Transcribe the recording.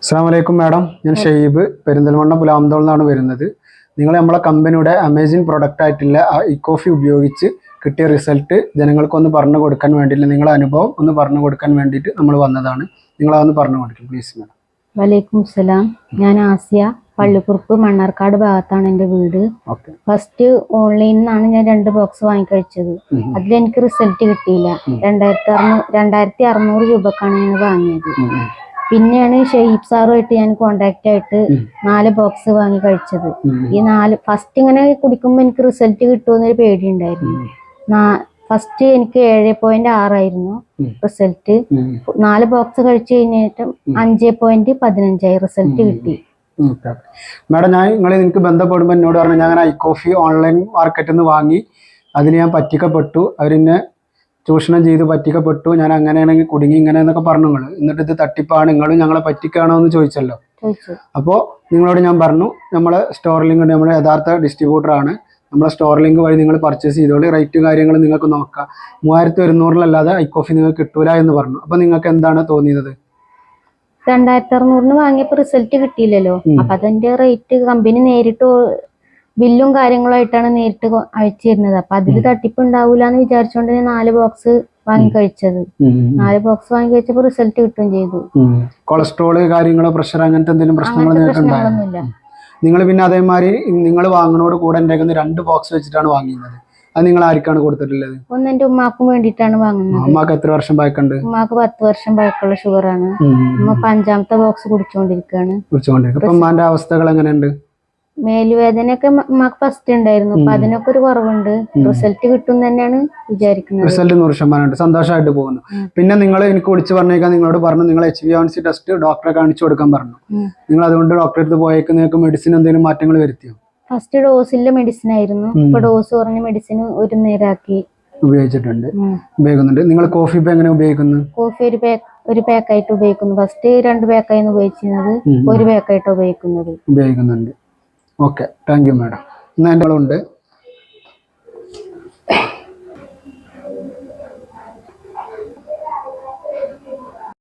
അസ്സലാമലൈക്കും മാഡം, ഞാൻ ഷെയ്ബ് പെരിന്തൽമണ്ണ പുലാമന്തോളിൽ നിന്നാണ് വരുന്നത്. നിങ്ങൾ നമ്മളെ കമ്പനിയുടെ അമേസിങ് പ്രൊഡക്റ്റ് ആയിട്ടുള്ള ഈ കോഫി ഉപയോഗിച്ച് കിട്ടിയ റിസൾട്ട് ജനങ്ങൾക്കൊന്ന് പറഞ്ഞു കൊടുക്കാൻ വേണ്ടിയിട്ട്, നിങ്ങളെ അനുഭവം ഒന്ന് പറഞ്ഞു കൊടുക്കാൻ വേണ്ടിയിട്ട് നമ്മൾ വന്നതാണ്. നിങ്ങളതൊന്ന് പറഞ്ഞു കൊടുക്കും പ്ലീസ് മാഡം. വലൈക്കും സലാം. ഞാൻ ആസിയ, പള്ളിക്കുറുപ്പ് മണ്ണാർക്കാട് ഭാഗത്താണ് എൻ്റെ വീട്. ഫസ്റ്റ് ഓൺലൈനിൽ നിന്നാണ് ഞാൻ 2 ബോക്സ് വാങ്ങിക്കഴിച്ചത്. അതിലെനിക്ക് റിസൾട്ട് കിട്ടിയില്ല. 2600 രൂപക്കാണ് ഞാൻ വാങ്ങിയത്. പിന്നെയാണ് ഷെയ്ബ് സാറുമായിട്ട് ഞാൻ കോണ്ടാക്ട് ആയിട്ട് 4 ബോക്സ് വാങ്ങി കഴിച്ചത്. ഈ 4 ഫസ്റ്റ് ഇങ്ങനെ കുടിക്കുമ്പോൾ എനിക്ക് റിസൾട്ട് കിട്ടുമെന്നൊരു പേടിയുണ്ടായിരുന്നു. ഫസ്റ്റ് എനിക്ക് 7.6 ആയിരുന്നു റിസൾട്ട്. 4 ബോക്സ് കഴിച്ചു കഴിഞ്ഞിട്ട് 5.15 റിസൾട്ട് കിട്ടി. മാഡം, നിങ്ങൾക്ക് ബന്ധപ്പെടുമ്പോൾ എന്നോട് പറഞ്ഞു ഞാൻ ഐ കോഫി ഓൺലൈൻ മാർക്കറ്റിൽ നിന്ന് വാങ്ങി, അതിന് ഞാൻ പറ്റിക്കപ്പെട്ടു, അവരെന്നെ ചൂഷണം ചെയ്ത് പറ്റിക്കപ്പെട്ടു, ഞാൻ അങ്ങനെയാണെങ്കിൽ കുടുങ്ങി ഇങ്ങനെ എന്നൊക്കെ പറഞ്ഞു നിങ്ങൾ. എന്നിട്ട് ഇത് തട്ടിപ്പാണ്, നിങ്ങളും ഞങ്ങളെ പറ്റിക്കാണോ എന്ന് ചോദിച്ചല്ലോ. അപ്പോൾ നിങ്ങളോട് ഞാൻ പറഞ്ഞു, നമ്മളെ സ്റ്റോർ ലിങ്ക് ഉണ്ട്, നമ്മുടെ യഥാർത്ഥ ഡിസ്ട്രിബ്യൂട്ടർ ആണ്. നമ്മളെ സ്റ്റോർ ലിങ്ക് വഴി നിങ്ങൾ പർച്ചേസ് ചെയ്തോളൂ, റേറ്റ് കാര്യങ്ങൾ നിങ്ങൾക്ക് നോക്കാം. 3100 ഐ കോഫി നിങ്ങൾക്ക് കിട്ടൂല എന്ന് പറഞ്ഞു. അപ്പോൾ നിങ്ങൾക്ക് എന്താണ് തോന്നിയത്? 2600 വാങ്ങിയപ്പോ റിസൾട്ട് കിട്ടിയില്ലല്ലോ. അപ്പൊ അതിന്റെ റേറ്റ് കമ്പനി നേരിട്ട് ബില്ലും കാര്യങ്ങളുമായിട്ടാണ് നേരിട്ട് അയച്ചു തരുന്നത്. അപ്പൊ അതില് തട്ടിപ്പ് ഉണ്ടാവൂല എന്ന് വിചാരിച്ചോണ്ട് ഞാൻ 4 ബോക്സ് വാങ്ങി കഴിച്ചത്. 4 ബോക്സ് വാങ്ങി കഴിച്ചപ്പോ റിസൾട്ട് കിട്ടുകയും ചെയ്തു. കൊളസ്ട്രോള് കാര്യങ്ങളോ പ്രഷർ അങ്ങനത്തെ എന്തെങ്കിലും പ്രശ്നങ്ങളൊന്നുമില്ല. നിങ്ങൾ പിന്നെ അതേമാതിരി നിങ്ങൾ വാങ്ങുന്നതോട് കൂടെ എൻ്റെ 2 ബോക്സ് വെച്ചിട്ടാണ് വാങ്ങിയത്. അത് നിങ്ങൾ ആർക്കാണ് കൊടുത്തിട്ടുള്ളത്? ഒന്ന് എന്റെ ഉമ്മാക്കും വേണ്ടിയിട്ടാണ് വാങ്ങുന്നത്. ഉമ്മാക്ക് എത്ര വർഷം പഴക്കമുണ്ട്? ഉമ്മാക്ക് 10 വർഷം പഴക്കമുള്ള ഷുഗറാണ്. ഉമ്മ 5ാമത്തെ ബോക്സ് കുടിച്ചുകൊണ്ടിരിക്കുകയാണ്. അപ്പൊ ഉമ്മാന്റെ അവസ്ഥകൾ എങ്ങനെയുണ്ട്? മേലുവേദനയൊക്കെ ഉമ്മാക്ക് ഫസ്റ്റ് ഉണ്ടായിരുന്നു. അപ്പൊ അതിനൊക്കെ ഒരു കുറവുണ്ട്. റിസൾട്ട് കിട്ടും തന്നെയാണ് വിചാരിക്കുന്നത്. റിസൾട്ട് 100% സന്തോഷമായിട്ട് പോകുന്നു. പിന്നെ നിങ്ങൾ എനിക്ക് വിളിച്ച് പറഞ്ഞേക്കാൻ നിങ്ങളോട് പറഞ്ഞു, നിങ്ങൾ HbA1c ടെസ്റ്റ് ഡോക്ടറെ കാണിച്ചു കൊടുക്കാൻ പറഞ്ഞു. നിങ്ങൾ അതുകൊണ്ട് ഡോക്ടറെ അടുത്ത് പോയേക്ക് നിങ്ങൾക്ക് മെഡിസിൻ എന്തെങ്കിലും മാറ്റങ്ങൾ വരുത്തിയോ? ഫസ്റ്റ് ഡോസിലെ മെഡിസിൻ ആയിരുന്നു. ഇപ്പൊ ഡോസ് കുറഞ്ഞ മെഡിസിൻ 1 നേരാക്കി ഉപയോഗിക്കുന്നുണ്ട്. നിങ്ങൾ കോഫി ഇപ്പൊ എങ്ങനെ ഉപയോഗിക്കുന്നു? കോഫി ഒരു പാക്കായിട്ട് ഉപയോഗിക്കുന്നു. ഫസ്റ്റ് 2 പാക്കായിരുന്നു ഉപയോഗിച്ചിരുന്നത്, 1 പാക്കായിട്ട് ഉപയോഗിക്കുന്നുണ്ട്. Okay, thank you madam. ഇന്ന് എൻ്റെ ഉണ്ട്.